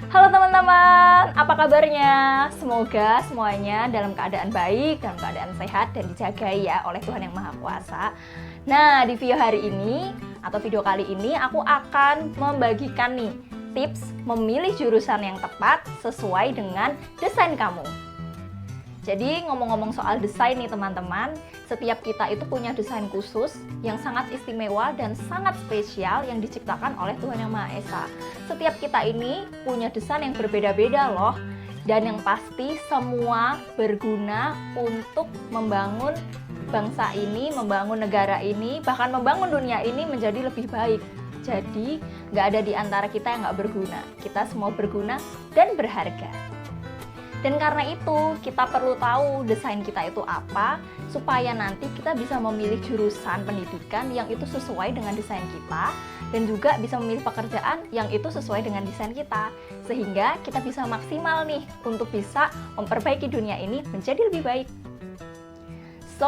Halo teman-teman, apa kabarnya? Semoga semuanya dalam keadaan baik, dalam keadaan sehat dan dijagai ya oleh Tuhan Yang Maha Kuasa. Nah, di video hari ini atau video kali ini aku akan membagikan nih tips memilih jurusan yang tepat sesuai dengan desain kamu. Jadi ngomong-ngomong soal desain nih teman-teman, setiap kita itu punya desain khusus yang sangat istimewa dan sangat spesial yang diciptakan oleh Tuhan Yang Maha Esa. Setiap kita ini punya desain yang berbeda-beda loh. Dan yang pasti semua berguna untuk membangun bangsa ini, membangun negara ini, bahkan membangun dunia ini menjadi lebih baik. Jadi nggak ada di antara kita yang nggak berguna. Kita semua berguna dan berharga. Dan karena itu, kita perlu tahu desain kita itu apa, supaya nanti kita bisa memilih jurusan pendidikan yang itu sesuai dengan desain kita, dan juga bisa memilih pekerjaan yang itu sesuai dengan desain kita. Sehingga kita bisa maksimal nih, untuk bisa memperbaiki dunia ini menjadi lebih baik. So,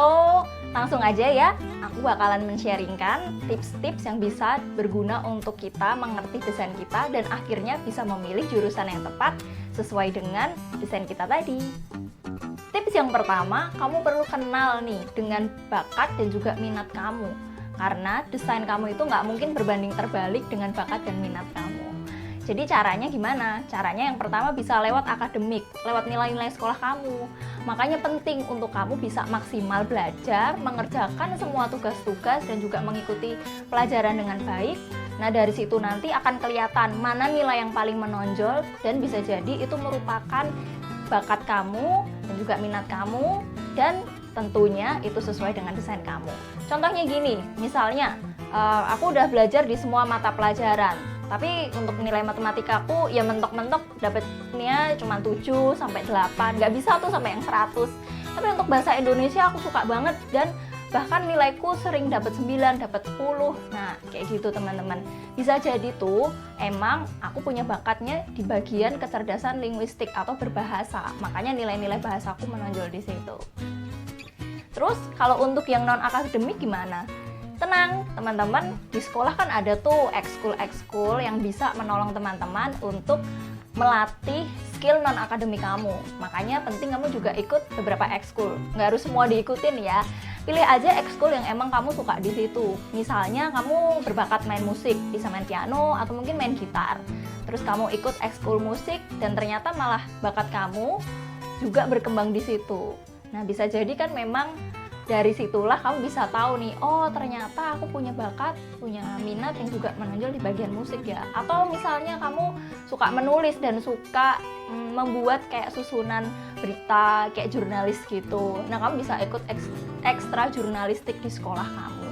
langsung aja ya, aku bakalan men-sharingkan tips-tips yang bisa berguna untuk kita mengerti desain kita dan akhirnya bisa memilih jurusan yang tepat sesuai dengan desain kita tadi. Tips yang pertama, kamu perlu kenal nih dengan bakat dan juga minat kamu. Karena desain kamu itu nggak mungkin berbanding terbalik dengan bakat dan minat kamu. Jadi caranya gimana? Caranya yang pertama bisa lewat akademik, lewat nilai-nilai sekolah kamu. Makanya penting untuk kamu bisa maksimal belajar, mengerjakan semua tugas-tugas dan juga mengikuti pelajaran dengan baik. Nah dari situ nanti akan kelihatan mana nilai yang paling menonjol dan bisa jadi itu merupakan bakat kamu dan juga minat kamu dan tentunya itu sesuai dengan desain kamu. Contohnya gini, misalnya aku udah belajar di semua mata pelajaran. Tapi untuk nilai matematika aku ya mentok-mentok dapetnya cuma 7 sampai 8, nggak bisa tuh sampai yang 100. Tapi untuk bahasa Indonesia aku suka banget dan bahkan nilaiku sering dapat 9, dapat 10. Nah, kayak gitu teman-teman. Bisa jadi tuh emang aku punya bakatnya di bagian kecerdasan linguistik atau berbahasa. Makanya nilai-nilai bahasaku menonjol di situ. Terus kalau untuk yang non-akademik gimana? Tenang teman-teman, di sekolah kan ada tuh ekskul yang bisa menolong teman-teman untuk melatih skill non-akademik kamu. Makanya penting kamu juga ikut beberapa ekskul. Nggak harus semua diikutin ya. Pilih aja ekskul yang emang kamu suka di situ. Misalnya kamu berbakat main musik, bisa main piano atau mungkin main gitar. Terus kamu ikut ekskul musik dan ternyata malah bakat kamu juga berkembang di situ. Nah bisa jadi kan memang dari situlah kamu bisa tahu nih, oh ternyata aku punya bakat, punya minat yang juga menonjol di bagian musik ya. Atau misalnya kamu suka menulis dan suka membuat kayak susunan berita, kayak jurnalis gitu. Nah kamu bisa ikut ekstra jurnalistik di sekolah kamu.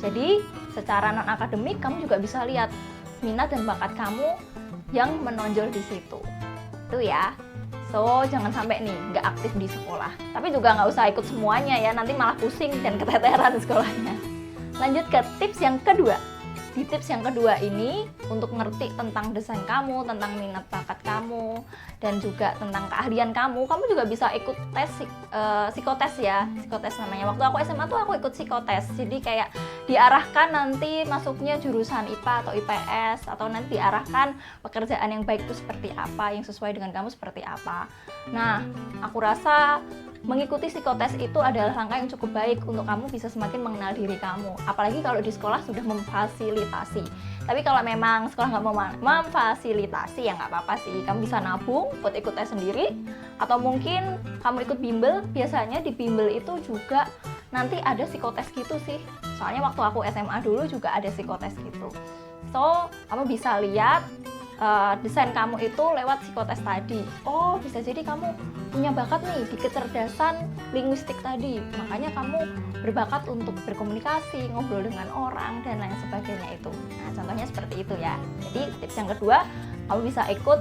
Jadi secara non-akademik kamu juga bisa lihat minat dan bakat kamu yang menonjol di situ. Itu ya. So, jangan sampai nih nggak aktif di sekolah. Tapi juga nggak usah ikut semuanya ya, nanti malah pusing dan keteteran sekolahnya. Lanjut ke tips yang kedua. Di tips yang kedua ini, untuk ngerti tentang desain kamu, tentang minat bakat kamu, dan juga tentang keahlian kamu juga bisa ikut tes psikotes ya. Psikotes namanya. Waktu aku SMA tuh aku ikut psikotes. Jadi kayak diarahkan nanti masuknya jurusan IPA atau IPS, atau nanti diarahkan pekerjaan yang baik itu seperti apa, yang sesuai dengan kamu seperti apa. Nah, aku rasa mengikuti psikotes itu adalah langkah yang cukup baik untuk kamu bisa semakin mengenal diri kamu. Apalagi kalau di sekolah sudah memfasilitasi. Tapi kalau memang sekolah nggak mau memfasilitasi ya nggak apa-apa sih. Kamu bisa nabung buat ikut tes sendiri. Atau mungkin kamu ikut bimbel. Biasanya di bimbel itu juga nanti ada psikotes gitu sih. Soalnya waktu aku SMA dulu juga ada psikotes gitu. So, kamu bisa lihat desain kamu itu lewat psikotes tadi. Oh, bisa jadi kamu punya bakat nih di kecerdasan linguistik tadi. Makanya kamu berbakat untuk berkomunikasi, ngobrol dengan orang, dan lain sebagainya itu. Nah, contohnya seperti itu ya. Jadi, tips yang kedua, kamu bisa ikut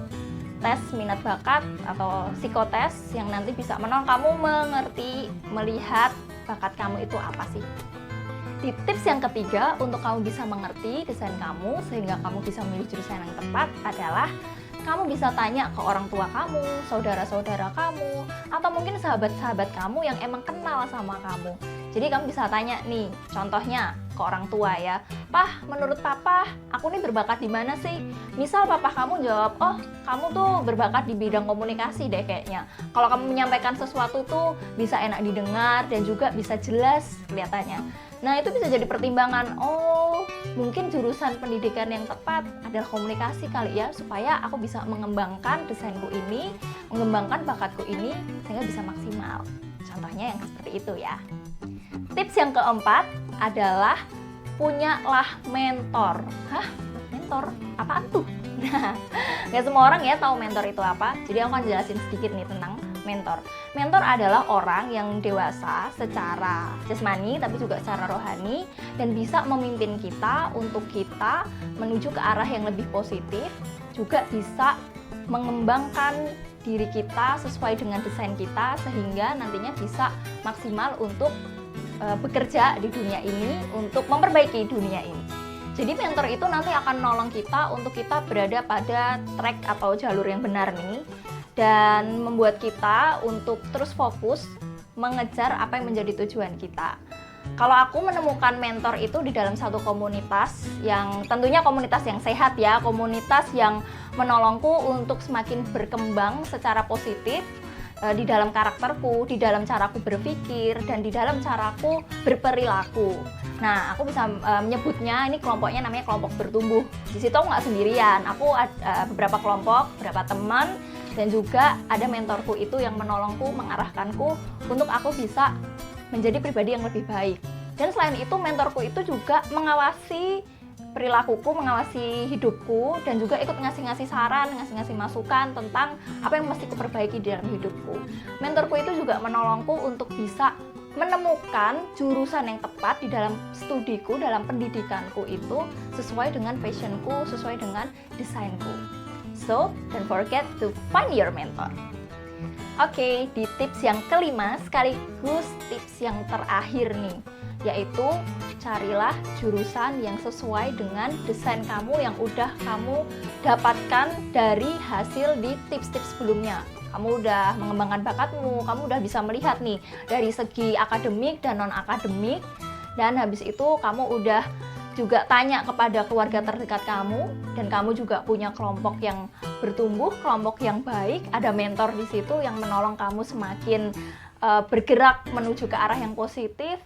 tes minat bakat atau psikotes yang nanti bisa menolong kamu mengerti, melihat bakat kamu itu apa sih. Di tips yang ketiga, untuk kamu bisa mengerti desain kamu sehingga kamu bisa memilih jurusan yang tepat adalah kamu bisa tanya ke orang tua kamu, saudara-saudara kamu, atau mungkin sahabat-sahabat kamu yang emang kenal sama kamu. Jadi kamu bisa tanya nih, contohnya ke orang tua ya, "Pah, menurut papa, aku nih berbakat di mana sih?" Misal papa kamu jawab, "Oh, kamu tuh berbakat di bidang komunikasi deh kayaknya. Kalau kamu menyampaikan sesuatu tuh bisa enak didengar dan juga bisa jelas kelihatannya." Nah, itu bisa jadi pertimbangan, oh mungkin jurusan pendidikan yang tepat adalah komunikasi kali ya, supaya aku bisa mengembangkan desainku ini, mengembangkan bakatku ini, sehingga bisa maksimal. Contohnya yang seperti itu ya. Tips yang keempat adalah punyalah mentor. Hah? Mentor? Apaan tuh? Nah, gak semua orang ya tahu mentor itu apa, jadi aku akan jelasin sedikit nih tentang mentor. Mentor adalah orang yang dewasa secara jasmani tapi juga secara rohani dan bisa memimpin kita untuk kita menuju ke arah yang lebih positif, juga bisa mengembangkan diri kita sesuai dengan desain kita sehingga nantinya bisa maksimal untuk bekerja di dunia ini, untuk memperbaiki dunia ini. Jadi mentor itu nanti akan menolong kita untuk kita berada pada track atau jalur yang benar nih, dan membuat kita untuk terus fokus mengejar apa yang menjadi tujuan kita. Kalau aku menemukan mentor itu di dalam satu komunitas yang tentunya komunitas yang sehat ya, komunitas yang menolongku untuk semakin berkembang secara positif di dalam karakterku, di dalam caraku berpikir, dan di dalam caraku berperilaku. Nah, aku bisa menyebutnya, ini kelompoknya namanya kelompok bertumbuh. Di situ aku nggak sendirian, aku ada beberapa kelompok, beberapa teman, dan juga ada mentorku itu yang menolongku, mengarahkanku untuk aku bisa menjadi pribadi yang lebih baik. Dan selain itu, mentorku itu juga mengawasi perilakuku, mengawasi hidupku, dan juga ikut ngasih-ngasih saran, ngasih-ngasih masukan tentang apa yang mesti kuperbaiki di dalam hidupku. Mentorku itu juga menolongku untuk bisa menemukan jurusan yang tepat di dalam studiku, dalam pendidikanku itu sesuai dengan passionku, sesuai dengan desainku. So, don't forget to find your mentor. Oke, di tips yang kelima sekaligus tips yang terakhir nih, yaitu carilah jurusan yang sesuai dengan desain kamu yang udah kamu dapatkan dari hasil di tips-tips sebelumnya. Kamu udah mengembangkan bakatmu, kamu udah bisa melihat nih dari segi akademik dan non-akademik, dan habis itu kamu udah juga tanya kepada keluarga terdekat kamu, dan kamu juga punya kelompok yang bertumbuh, kelompok yang baik, ada mentor di situ yang menolong kamu semakin bergerak menuju ke arah yang positif,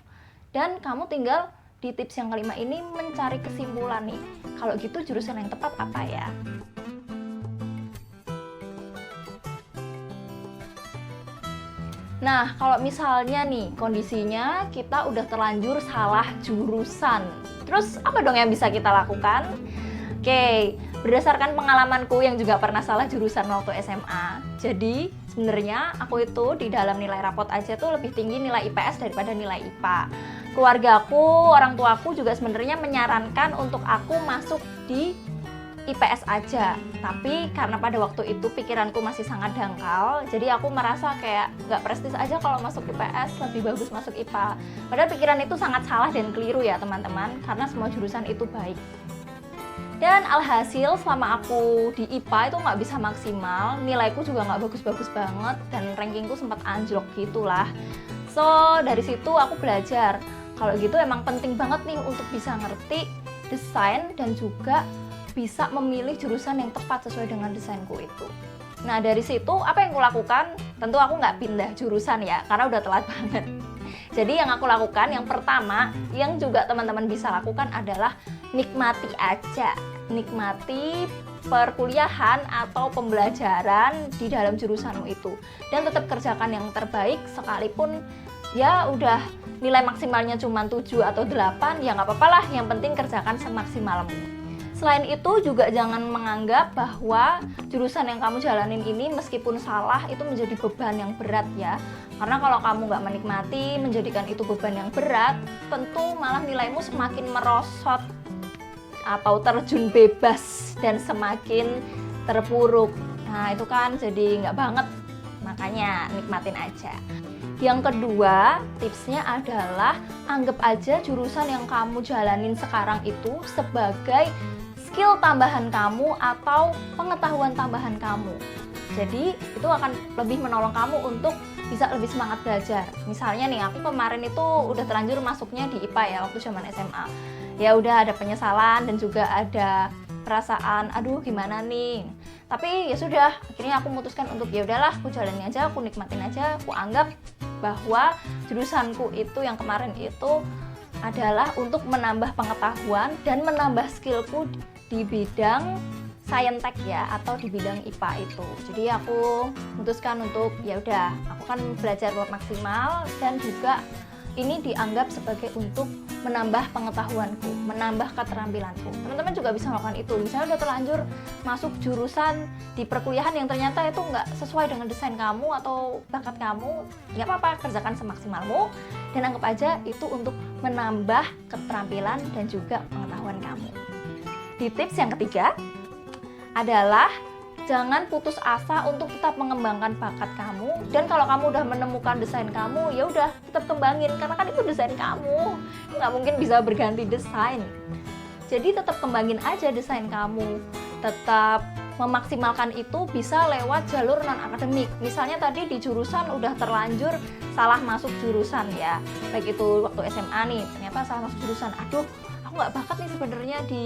dan kamu tinggal di tips yang kelima ini mencari kesimpulan nih, kalau gitu jurusan yang tepat apa ya? Nah, kalau misalnya nih kondisinya kita udah terlanjur salah jurusan, terus apa dong yang bisa kita lakukan? Oke, berdasarkan pengalamanku yang juga pernah salah jurusan waktu SMA, jadi sebenarnya aku itu di dalam nilai rapot aja tuh lebih tinggi nilai IPS daripada nilai IPA. Keluargaku, orang tuaku juga sebenarnya menyarankan untuk aku masuk di IPS aja, tapi karena pada waktu itu pikiranku masih sangat dangkal, jadi aku merasa kayak nggak prestis aja kalau masuk IPS, lebih bagus masuk IPA. Padahal pikiran itu sangat salah dan keliru ya teman-teman, karena semua jurusan itu baik. Dan alhasil selama aku di IPA itu nggak bisa maksimal, nilaiku juga nggak bagus-bagus banget, dan rankingku sempat anjlok gitulah. So dari situ aku belajar, kalau gitu emang penting banget nih untuk bisa ngerti desain dan juga bisa memilih jurusan yang tepat sesuai dengan desainku itu. Nah dari situ apa yang aku lakukan? Tentu aku nggak pindah jurusan ya, karena udah telat banget. Jadi yang aku lakukan, yang pertama, yang juga teman-teman bisa lakukan adalah nikmati aja. Nikmati perkuliahan atau pembelajaran di dalam jurusanmu itu. Dan tetap kerjakan yang terbaik, sekalipun ya udah nilai maksimalnya cuma 7 atau 8, ya nggak apa-apa lah, yang penting kerjakan semaksimalmu. Selain itu juga jangan menganggap bahwa jurusan yang kamu jalanin ini meskipun salah itu menjadi beban yang berat ya. Karena kalau kamu nggak menikmati, menjadikan itu beban yang berat, tentu malah nilaimu semakin merosot atau terjun bebas dan semakin terpuruk. Nah itu kan jadi nggak banget, makanya nikmatin aja. Yang kedua, tipsnya adalah anggap aja jurusan yang kamu jalanin sekarang itu sebagai skill tambahan kamu atau pengetahuan tambahan kamu. Jadi itu akan lebih menolong kamu untuk bisa lebih semangat belajar. Misalnya nih, aku kemarin itu udah terlanjur masuknya di IPA ya waktu zaman SMA. Ya udah ada penyesalan dan juga ada perasaan aduh gimana nih. Tapi ya sudah, akhirnya aku memutuskan untuk ya udahlah, aku jalani aja, aku nikmatin aja, aku anggap bahwa jurusanku itu yang kemarin itu adalah untuk menambah pengetahuan dan menambah skillku di bidang saintek ya, atau di bidang IPA itu. Jadi aku memutuskan untuk ya udah, aku kan belajar maksimal dan juga ini dianggap sebagai untuk menambah pengetahuanku, menambah keterampilanku. Teman-teman juga bisa melakukan itu. Misalnya udah terlanjur masuk jurusan di perkuliahan yang ternyata itu nggak sesuai dengan desain kamu atau bakat kamu, nggak apa-apa, kerjakan semaksimalmu dan anggap aja itu untuk menambah keterampilan dan juga pengetahuan kamu. Di tips yang ketiga adalah jangan putus asa untuk tetap mengembangkan bakat kamu, dan kalau kamu udah menemukan desain kamu ya udah tetap kembangin karena kan itu desain kamu, nggak mungkin bisa berganti desain. Jadi tetap kembangin aja desain kamu, tetap memaksimalkan itu bisa lewat jalur non akademik. Misalnya tadi di jurusan udah terlanjur salah masuk jurusan ya, baik itu waktu SMA nih ternyata salah masuk jurusan, aduh aku nggak bakat nih sebenarnya di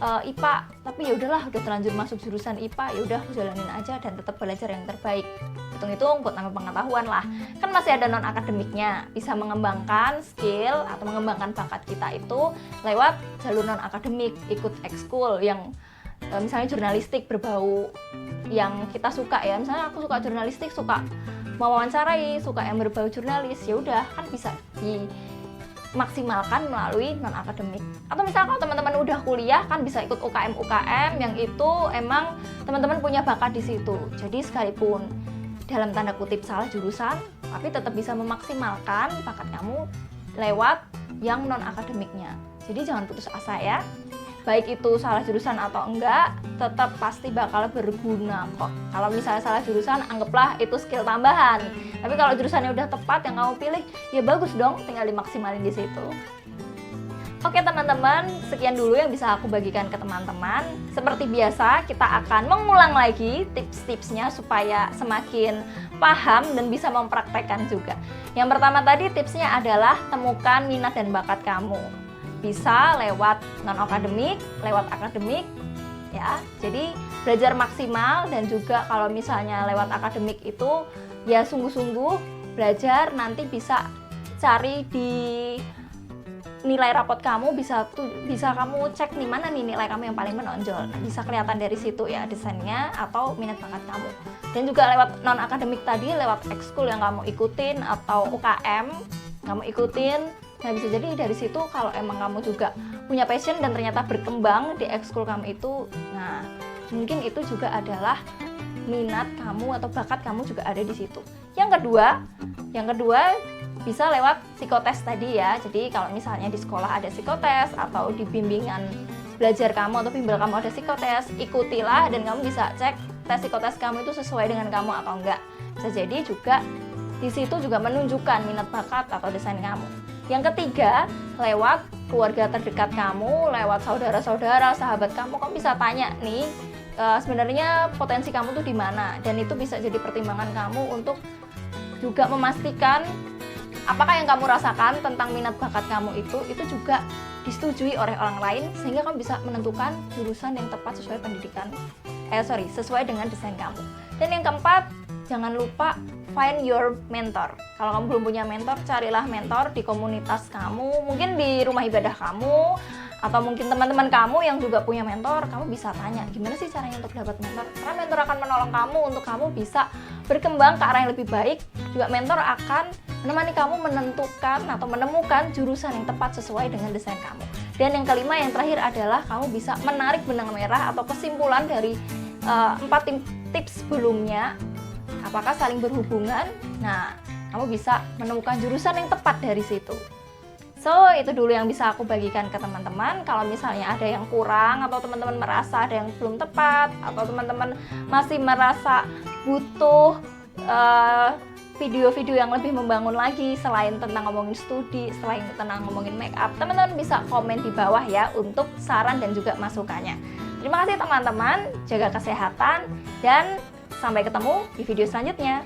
IPA, tapi ya udahlah udah terlanjur masuk jurusan IPA, ya udah aku jalanin aja dan tetap belajar yang terbaik. Hitung-hitung buat nambah pengetahuan lah. Kan masih ada non akademiknya, bisa mengembangkan skill atau mengembangkan bakat kita itu lewat jalur non akademik, ikut ekskul yang misalnya jurnalistik berbau yang kita suka ya. Misalnya aku suka jurnalistik, suka mewawancarai, suka yang berbau jurnalis, ya udah kan bisa maksimalkan melalui non akademik. Atau misalnya kalau teman-teman udah kuliah kan bisa ikut UKM yang itu emang teman-teman punya bakat di situ. Jadi sekalipun dalam tanda kutip salah jurusan, tapi tetap bisa memaksimalkan bakat kamu lewat yang non akademiknya. Jadi jangan putus asa ya. Baik itu salah jurusan atau enggak, tetap pasti bakal berguna kok. Kalau misalnya salah jurusan, anggaplah itu skill tambahan. Tapi kalau jurusannya udah tepat yang kamu pilih, ya bagus dong, tinggal dimaksimalin di situ. Oke teman-teman, sekian dulu yang bisa aku bagikan ke teman-teman. Seperti biasa, kita akan mengulang lagi tips-tipsnya supaya semakin paham dan bisa mempraktekkan juga. Yang pertama tadi tipsnya adalah temukan minat dan bakat kamu. Bisa lewat non-akademik, lewat akademik ya. Jadi belajar maksimal, dan juga kalau misalnya lewat akademik itu ya sungguh-sungguh belajar, nanti bisa cari di nilai rapot kamu, bisa kamu cek nih mana nih nilai kamu yang paling menonjol. Nah, bisa kelihatan dari situ ya desainnya atau minat bakat kamu. Dan juga lewat non-akademik tadi, lewat ekskul yang kamu ikutin atau UKM kamu ikutin. Nah bisa jadi dari situ kalau emang kamu juga punya passion dan ternyata berkembang di ekskul kamu itu, nah mungkin itu juga adalah minat kamu atau bakat kamu juga ada di situ. Yang kedua bisa lewat psikotes tadi ya. Jadi kalau misalnya di sekolah ada psikotes atau di bimbingan belajar kamu atau bimbel kamu ada psikotes, ikutilah dan kamu bisa cek tes psikotes kamu itu sesuai dengan kamu atau enggak. Bisa jadi juga di situ juga menunjukkan minat bakat atau desain kamu. Yang ketiga, lewat keluarga terdekat kamu, lewat saudara-saudara, sahabat kamu bisa tanya nih, sebenarnya potensi kamu tuh di mana, dan itu bisa jadi pertimbangan kamu untuk juga memastikan apakah yang kamu rasakan tentang minat bakat kamu itu juga disetujui oleh orang lain, sehingga kamu bisa menentukan jurusan yang tepat sesuai dengan desain kamu. Dan yang keempat, jangan lupa find your mentor. Kalau kamu belum punya mentor, carilah mentor di komunitas kamu, mungkin di rumah ibadah kamu, atau mungkin teman-teman kamu yang juga punya mentor. Kamu bisa tanya, gimana sih caranya untuk dapat mentor? Karena mentor akan menolong kamu untuk kamu bisa berkembang ke arah yang lebih baik. Juga mentor akan menemani kamu menentukan atau menemukan jurusan yang tepat sesuai dengan desain kamu. Dan yang kelima, yang terakhir adalah kamu bisa menarik benang merah atau kesimpulan dari 4 tips sebelumnya. Apakah saling berhubungan? Nah, kamu bisa menemukan jurusan yang tepat dari situ. So, itu dulu yang bisa aku bagikan ke teman-teman. Kalau misalnya ada yang kurang, atau teman-teman merasa ada yang belum tepat, atau teman-teman masih merasa butuh video-video yang lebih membangun lagi selain tentang ngomongin studi, selain tentang ngomongin make up, teman-teman bisa komen di bawah ya untuk saran dan juga masukannya. Terima kasih teman-teman, jaga kesehatan dan sampai ketemu di video selanjutnya.